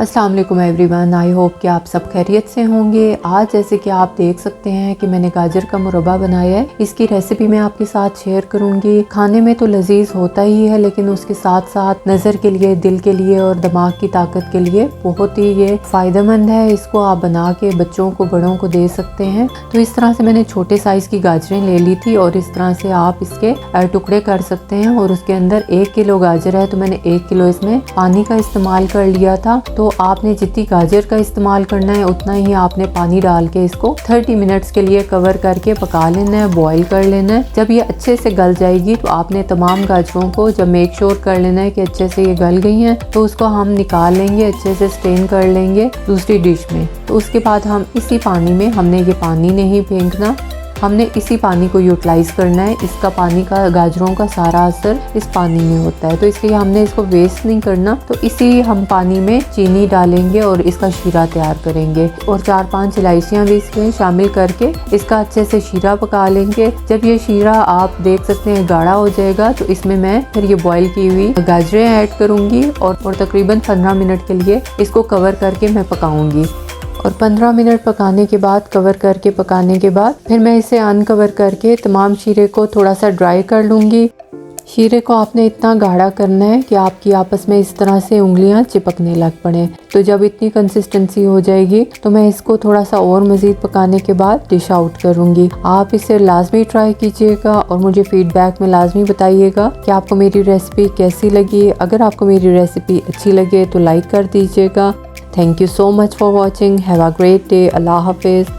अस्सलाम वालेकुम everyone, I hope कि आप सब खैरियत से होंगे। आज जैसे कि आप देख सकते हैं कि मैंने गाजर का मुरब्बा बनाया है। इसकी रेसिपी मैं आपके साथ शेयर करूंगी। खाने में तो लजीज होता ही है, लेकिन उसके साथ साथ नज़र के लिए, दिल के लिए और दिमाग की ताकत के लिए बहुत ही ये फ़ायदेमंद है। इसको आप बना के बच्चों को, बड़ों को दे सकते हैं। तो इस तरह से मैंने छोटे साइज़ की गाजरें ले ली थी और इस तरह से आप इसके टुकड़े कर सकते हैं। और उसके अंदर 1 किलो गाजर है तो मैंने 1 किलो इसमें पानी का इस्तेमाल कर लिया था। तो आपने जितनी गाजर का इस्तेमाल करना है उतना ही आपने पानी डाल के इसको 30 मिनट्स के लिए कवर करके पका लेना है, बॉईल कर लेना है। जब ये अच्छे से गल जाएगी तो आपने तमाम गाजरों को जब मेक श्योर कर लेना है कि अच्छे से ये गल गई हैं, तो उसको हम निकाल लेंगे, अच्छे से स्ट्रेन कर लेंगे दूसरी डिश में। तो उसके बाद हम इसी पानी में, हमने ये पानी नहीं फेंकना, हमने इसी पानी को यूटिलाइज़ करना है। इसका पानी का, गाजरों का सारा असर इस पानी में होता है, तो इसलिए हमने इसको वेस्ट नहीं करना। तो इसी हम पानी में चीनी डालेंगे और इसका शीरा तैयार करेंगे और 4-5 इलायचियाँ भी इसमें शामिल करके इसका अच्छे से शीरा पका लेंगे। जब ये शीरा आप देख सकते हैं गाढ़ा हो जाएगा, तो इसमें मैं फिर ये बॉईल की हुई गाजरें ऐड करूँगी और तकरीबन 15 मिनट के लिए इसको कवर करके मैं पकाऊँगी। और 15 मिनट पकाने के बाद, कवर करके पकाने के बाद, फिर मैं इसे अनकवर करके तमाम शीरे को थोड़ा सा ड्राई कर लूँगी। शीरे को आपने इतना गाढ़ा करना है कि आपकी आपस में इस तरह से उंगलियां चिपकने लग पड़े। तो जब इतनी कंसिस्टेंसी हो जाएगी तो मैं इसको थोड़ा सा और मज़ीद पकाने के बाद डिश आउट करूँगी। आप इसे लाजमी ट्राई कीजिएगा और मुझे फीडबैक में लाजमी बताइएगा कि आपको मेरी रेसिपी कैसी लगी। अगर आपको मेरी रेसिपी अच्छी लगे तो लाइक कर दीजिएगा। Thank you so much for watching. Have a great day. Allah Hafiz.